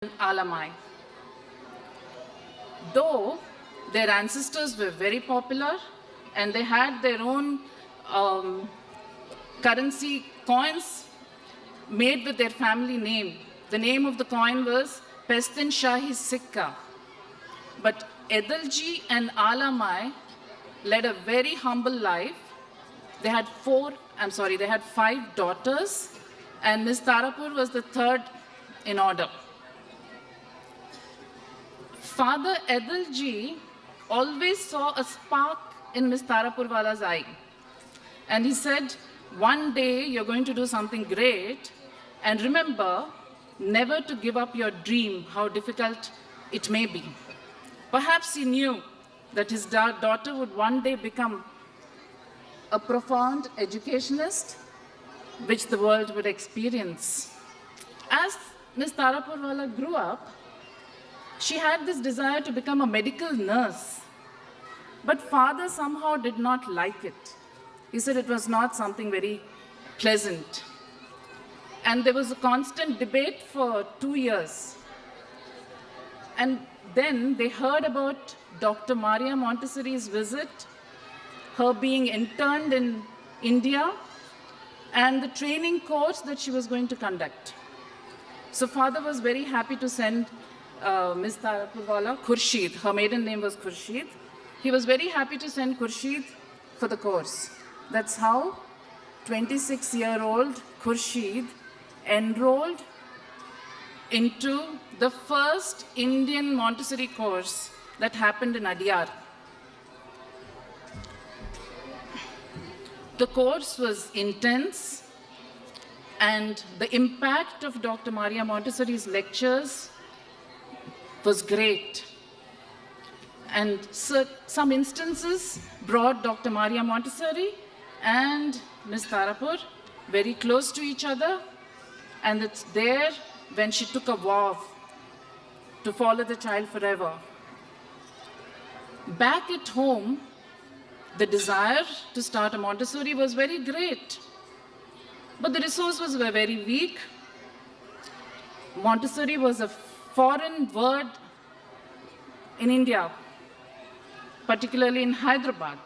Alamai. Though their ancestors were very popular and they had their own currency coins made with their family name. The name of the coin was Pestin Shahi Sikka. But Edalji and Alamai led a very humble life. They had five daughters, and Miss Tarapur was the third in order. Father Edalji always saw a spark in Miss Tarapurwala's eye. And he said, one day you're going to do something great, and remember never to give up your dream, how difficult it may be. Perhaps he knew that his daughter would one day become a profound educationist, which the world would experience. As Ms. Tarapurwala grew up, she had this desire to become a medical nurse. But father somehow did not like it. He said it was not something very pleasant. And there was a constant debate for 2 years. And then they heard about Dr. Maria Montessori's visit, her being interned in India, and the training course that she was going to conduct. So father was very happy to send Ms. Tarapurwala, Khurshid, her maiden name was Khurshid. He was very happy to send Khurshid for the course. That's how 26-year-old Khurshid enrolled into the first Indian Montessori course that happened in Adyar. The course was intense, and the impact of Dr. Maria Montessori's lectures was great. And some instances brought Dr. Maria Montessori and Ms. Tarapur very close to each other, and it's there when she took a vow to follow the child forever. Back at home, the desire to start a Montessori was very great, but the resources were very weak. Montessori was a foreign word in India, particularly in Hyderabad.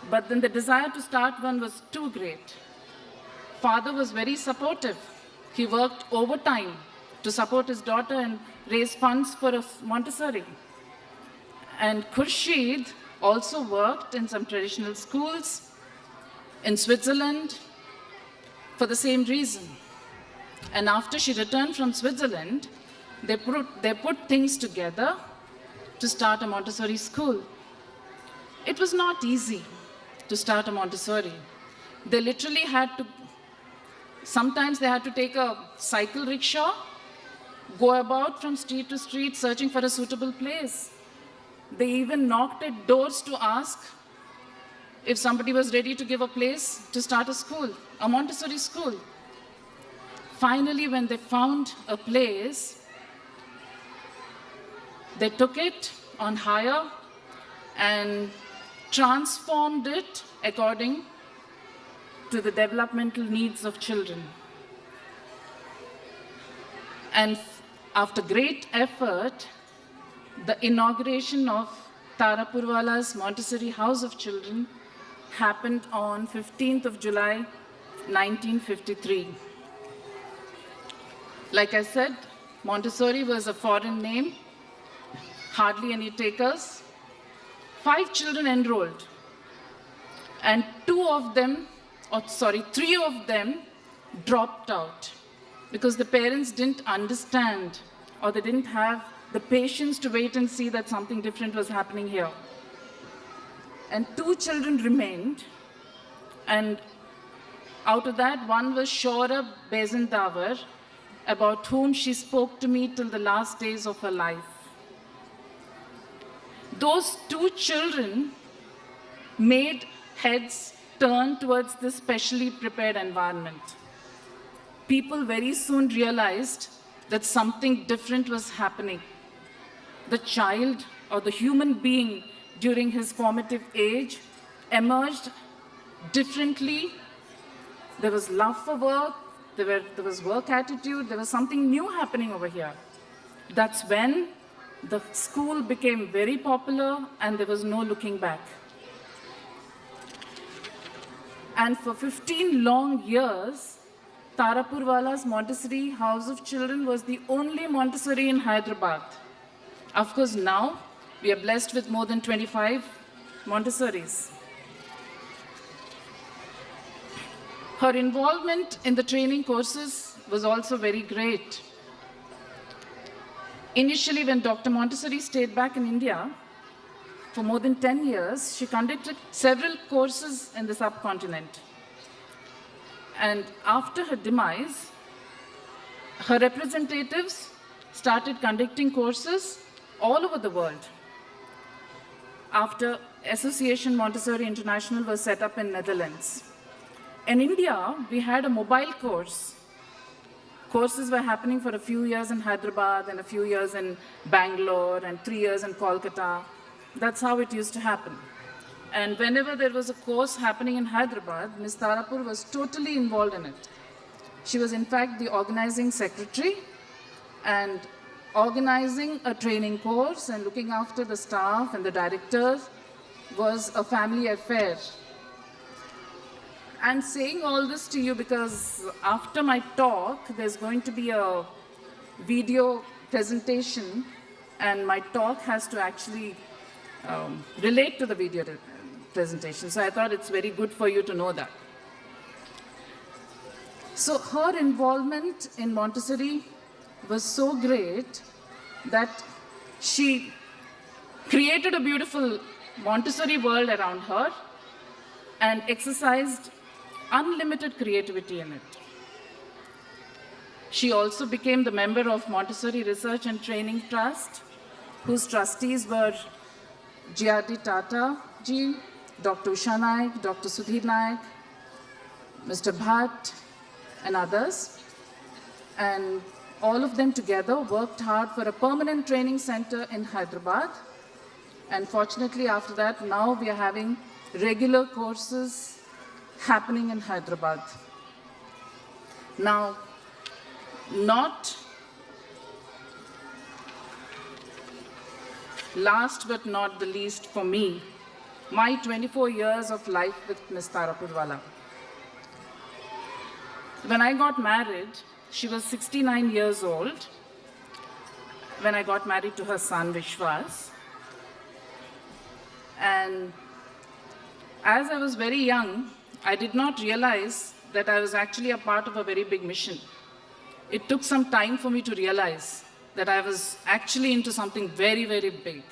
But then the desire to start one was too great. Father was very supportive. He worked overtime to support his daughter and raise funds for a Montessori. And Khurshid also worked in some traditional schools in Switzerland for the same reason. And after she returned from Switzerland, they put things together to start a Montessori school. It was not easy to start a Montessori. They literally sometimes they had to take a cycle rickshaw, go about from street to street searching for a suitable place. They even knocked at doors to ask if somebody was ready to give a place to start a school, a Montessori school. Finally, when they found a place, they took it on hire and transformed it according to the developmental needs of children. And after great effort, the inauguration of Tarapurwala's Montessori House of Children happened on 15th of July, 1953. Like I said, Montessori was a foreign name, hardly any takers. 5 children enrolled, and 3 of them dropped out because the parents didn't understand, or they didn't have the patience to wait and see that something different was happening here. And 2 children remained, and out of that, one was Shora Bezendavar, about whom she spoke to me till the last days of her life. Those 2 children made heads turn towards this specially prepared environment. People very soon realized that something different was happening. The child, or the human being during his formative age, emerged differently. There was love for work, There was work attitude, there was something new happening over here. That's when the school became very popular and there was no looking back. And for 15 long years, Tarapurwala's Montessori House of Children was the only Montessori in Hyderabad. Of course, now we are blessed with more than 25 Montessoris. Her involvement in the training courses was also very great. Initially, when Dr. Montessori stayed back in India, for more than 10 years, she conducted several courses in the subcontinent. And after her demise, her representatives started conducting courses all over the world. After Association Montessori International was set up in Netherlands. In India, we had a mobile course. Courses were happening for a few years in Hyderabad and a few years in Bangalore and 3 years in Kolkata. That's how it used to happen. And whenever there was a course happening in Hyderabad, Ms. Tarapur was totally involved in it. She was in fact the organizing secretary, and organizing a training course and looking after the staff and the directors was a family affair. I'm saying all this to you because after my talk, there's going to be a video presentation, and my talk has to actually relate to the video presentation. So I thought it's very good for you to know that. So her involvement in Montessori was so great that she created a beautiful Montessori world around her and exercised unlimited creativity in it. She also became the member of Montessori Research and Training Trust, whose trustees were G.R.D. Tata ji, Dr. Usha Naik, Dr. Sudhir Naik, Mr. Bhatt, and others. And all of them together worked hard for a permanent training center in Hyderabad. And fortunately, after that, now we are having regular courses happening in Hyderabad. Now, not last but not the least for me, my 24 years of life with Ms. Tarapurwala. When I got married, she was 69 years old when I got married to her son, Vishwas. And as I was very young, I did not realize that I was actually a part of a very big mission. It took some time for me to realize that I was actually into something very, very big.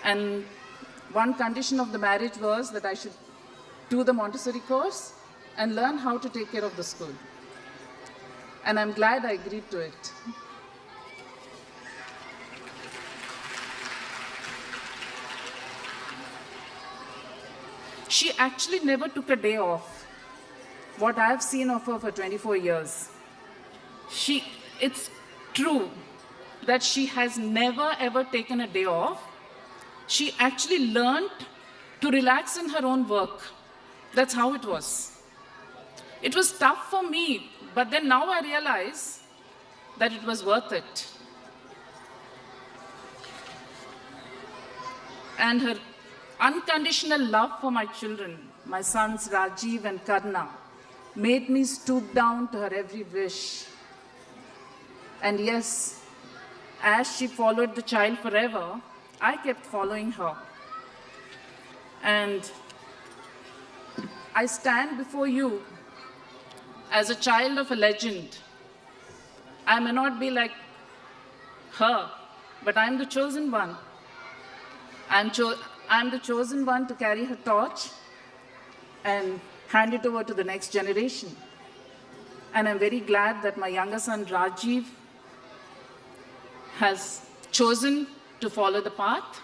And one condition of the marriage was that I should do the Montessori course and learn how to take care of the school. And I'm glad I agreed to it. She actually never took a day off. What I've seen of her for 24 years. It's true that she has never ever taken a day off. She actually learned to relax in her own work. That's how it was. It was tough for me, but then now I realize that it was worth it. And her unconditional love for my children, my sons Rajiv and Karna, made me stoop down to her every wish. And yes, as she followed the child forever, I kept following her. And I stand before you as a child of a legend. I may not be like her, but I'm the chosen one. I'm the chosen one to carry her torch and hand it over to the next generation. And I'm very glad that my younger son Rajiv has chosen to follow the path,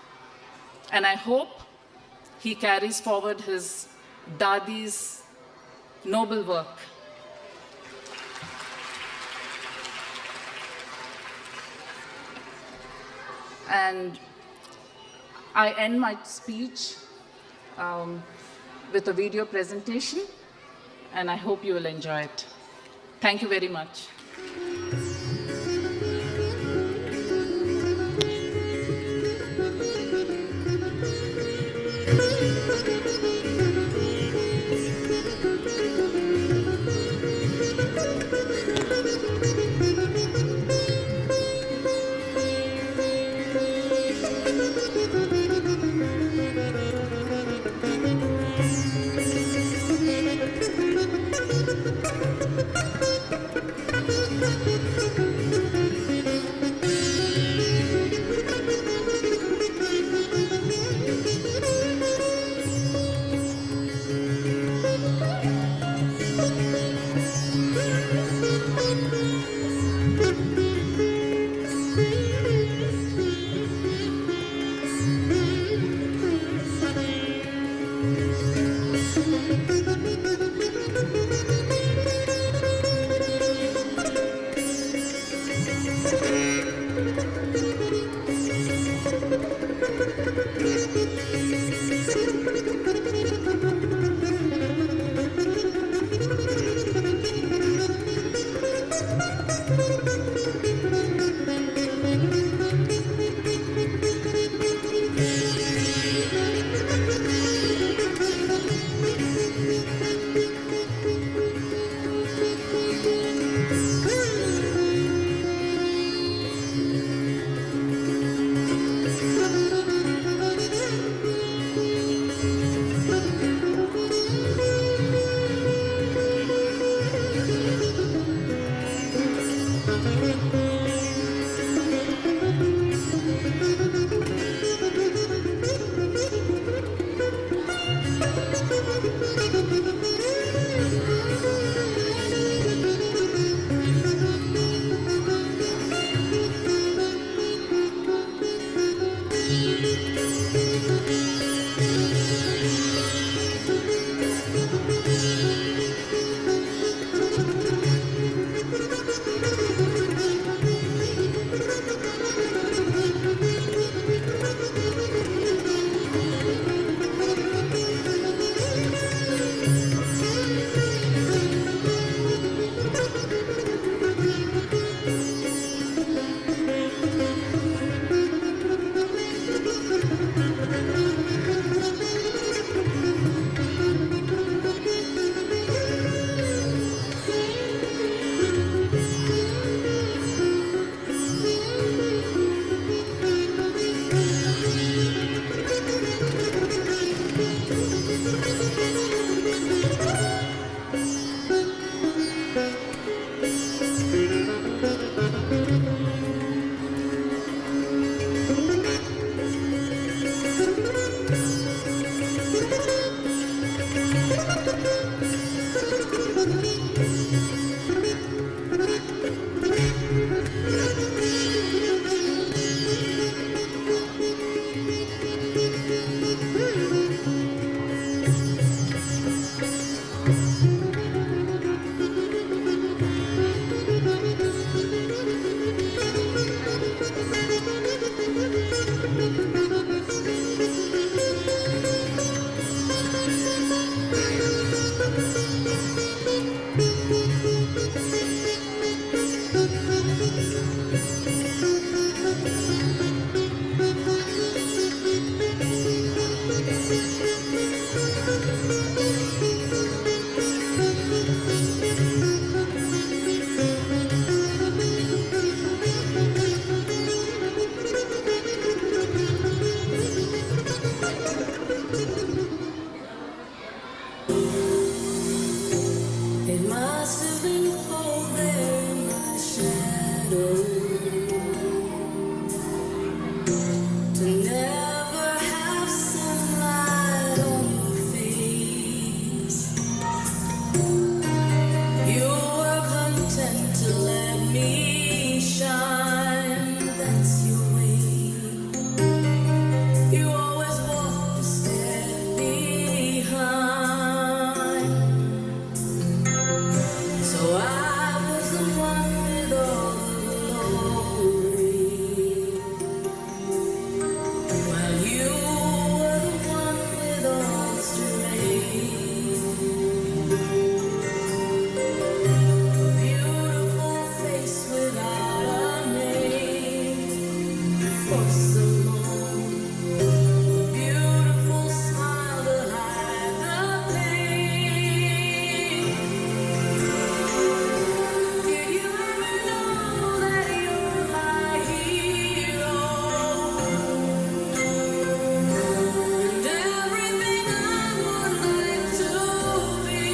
and I hope he carries forward his Dadi's noble work. And I end my speech with a video presentation, and I hope you will enjoy it. Thank you very much. for so long. Beautiful smile to hide the pain. Did you ever know that you're my hero? And everything I would like to be.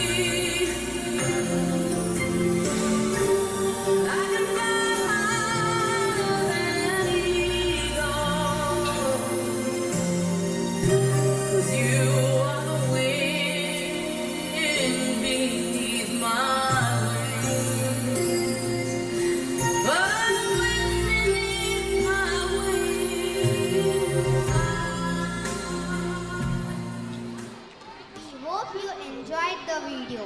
I can fly higher than eagle. 'Cause you are the wind beneath my wings. But the wind beneath my wings. We hope you enjoyed the video.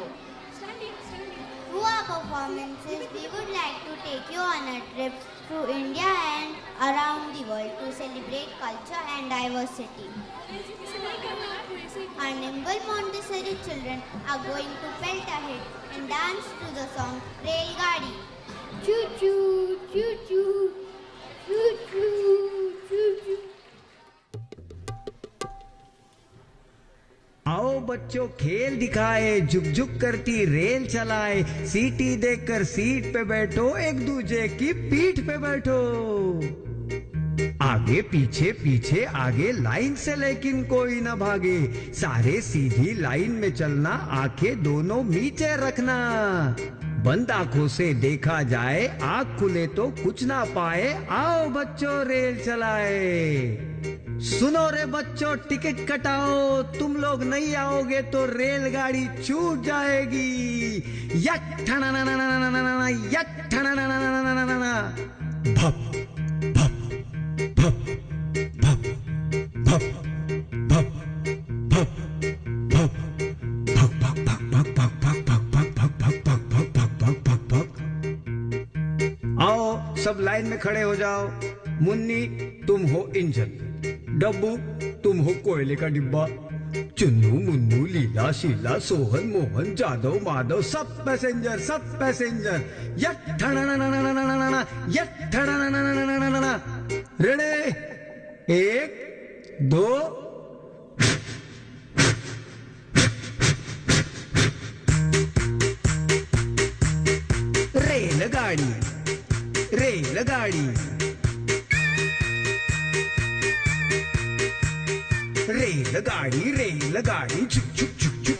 Through our performances, we would like to take you on a trip through India and around the world to celebrate culture and diversity. Our nimble Montessori children are going to pelt ahead and dance to the song Rail Gadi. Choo choo, choo choo, choo choo, choo choo. आओ बच्चों खेल दिखाए, झुक झुक करती rail चलाए, सीटी देकर सीट पे बैठो, एक दूजे की पीठ पे बैठो। आगे पीछे पीछे आगे लाइन से लेकिन कोई ना भागे, सारे सीधी लाइन में चलना, आंखें दोनों नीचे रखना। बंद आंखों से देखा जाए, आंख खुले तो कुछ ना पाए, आओ बच्चों रेल चलाए। सुनो रे बच्चों टिकट कटाओ, तुम लोग नहीं आओगे तो रेलगाड़ी छूट जाएगी। यक ठना ना ना ना ना ना ना, यक ठना ना ना ना ना ना ना ना। भप भप भप भप भप भप भप भप भक भक भक भक भक भक भक भक भक भक भक भक भक भक। आओ सब लाइन में खड़े हो जाओ। मुन्नी तुम हो इंजन, डब्बू तुम हो कोयले का डिब्बा, चुन्नू मुन्नू लीला शीला सोहन मोहन जादव माधव सब पैसेंजर। यक ठना ना ना ना ना ना ना, यक ठना ना ना ना ना ना ना। रेडी, 1 2। रेलगाड़ी रेलगाड़ी रेलगाड़ी रेलगाड़ी, छुक छुक छुक